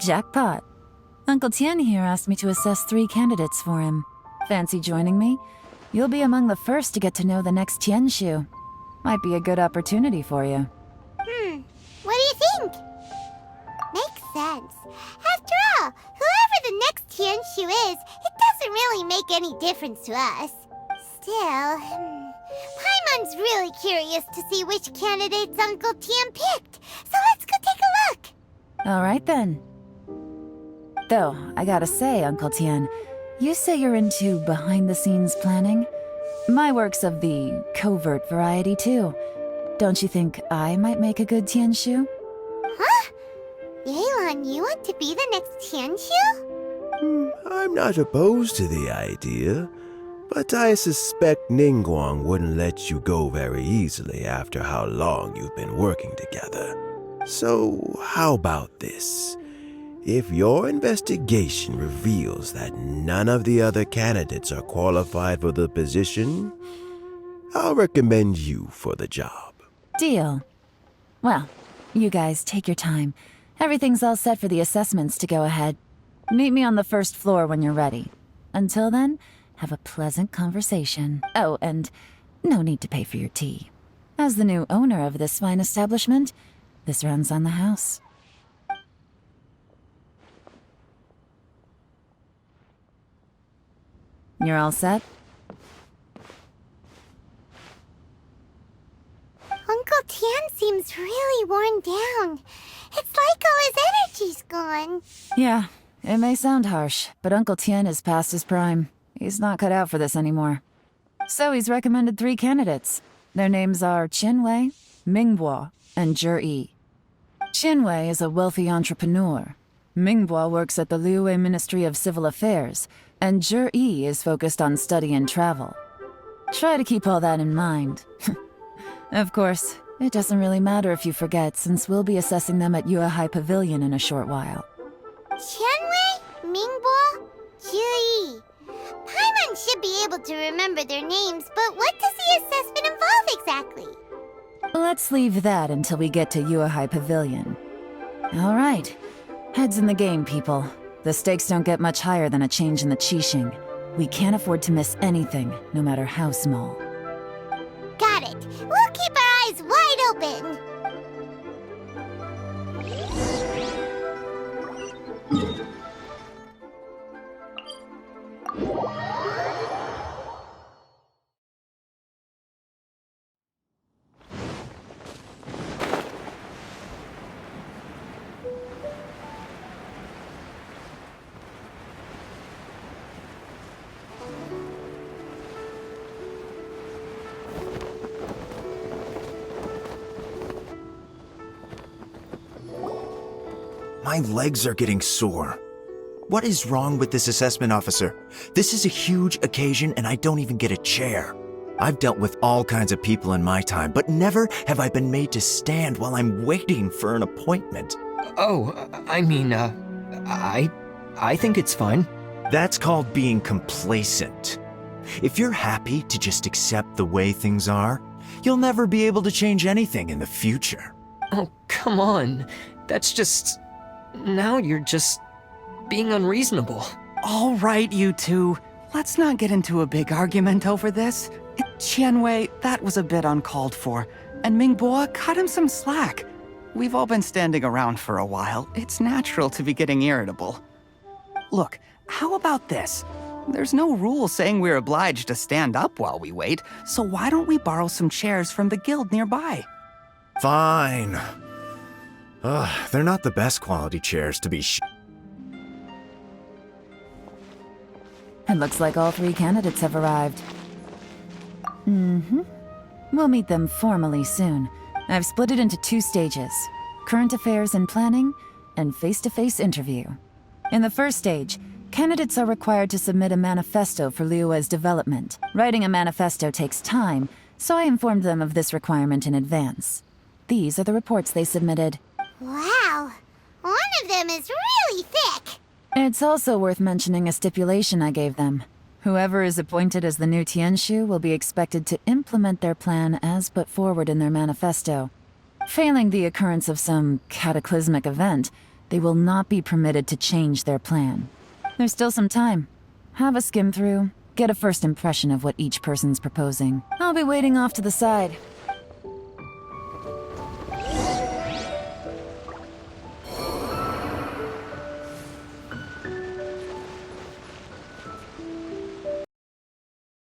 Jackpot. Uncle Tian here asked me to assess 3 candidates for him. Fancy joining me? You'll be among the first to get to know the next Tianshu. Might be a good opportunity for you. What do you think? Makes sense. After all, whoever the next Tianshu is, it doesn't really make any difference to us. Still, Paimon's really curious to see which candidates Uncle Tian picked, so let's go take a look. All right then. Though, I gotta say, Uncle Tian, you say you're into behind-the-scenes planning? My work's of the covert variety, too. Don't you think I might make a good Tianshu? Huh? Yelan, you want to be the next Tianshu? I'm not opposed to the idea, but I suspect Ningguang wouldn't let you go very easily after how long you've been working together. So, how about this? If your investigation reveals that none of the other candidates are qualified for the position, I'll recommend you for the job. Deal. Well, you guys take your time. Everything's all set for the assessments to go ahead. Meet me on the first floor when you're ready. Until then, have a pleasant conversation. Oh, and no need to pay for your tea. As the new owner of this fine establishment, this runs on the house. You're all set? Uncle Tian seems really worn down. It's like all his energy's gone. Yeah, it may sound harsh, but Uncle Tian is past his prime. He's not cut out for this anymore. So he's recommended 3 candidates. Their names are Qinwei, Mingbo, and Zhi. Qinwei is a wealthy entrepreneur. Mingbo works at the Liyue Ministry of Civil Affairs, and Zhi is focused on study and travel. Try to keep all that in mind. Of course, it doesn't really matter if you forget, since we'll be assessing them at Yuehai Pavilion in a short while. Qianwei, Mingbo, Zhi. Paimon should be able to remember their names, but what does the assessment involve exactly? Let's leave that until we get to Yuehai Pavilion. All right. Heads in the game, people. The stakes don't get much higher than a change in the Qixing. We can't afford to miss anything, no matter how small. Got it. We'll keep our eyes wide open. My legs are getting sore. What is wrong with this assessment officer? This is a huge occasion and I don't even get a chair. I've dealt with all kinds of people in my time, but never have I been made to stand while I'm waiting for an appointment. Oh, I think it's fine. That's called being complacent. If you're happy to just accept the way things are, you'll never be able to change anything in the future. Oh, come on. That's just... Now you're just being unreasonable. All right, you two. Let's not get into a big argument over this. Qianwei, that was a bit uncalled for. And Mingbo, cut him some slack. We've all been standing around for a while. It's natural to be getting irritable. Look, how about this? There's no rule saying we're obliged to stand up while we wait, so why don't we borrow some chairs from the guild nearby? Fine. They're not the best quality chairs to be It looks like all 3 candidates have arrived. We'll meet them formally soon. I've split it into 2 stages: current affairs and planning, and face-to-face interview. In the first stage, candidates are required to submit a manifesto for Liyue's development. Writing a manifesto takes time, so I informed them of this requirement in advance. These are the reports they submitted. Wow. One of them is really thick. It's also worth mentioning a stipulation I gave them. Whoever is appointed as the new Tianshu will be expected to implement their plan as put forward in their manifesto. Failing the occurrence of some cataclysmic event, They will not be permitted to change their plan. There's still some time. Have a skim through, get a first impression of what each person's proposing. I'll be waiting off to the side.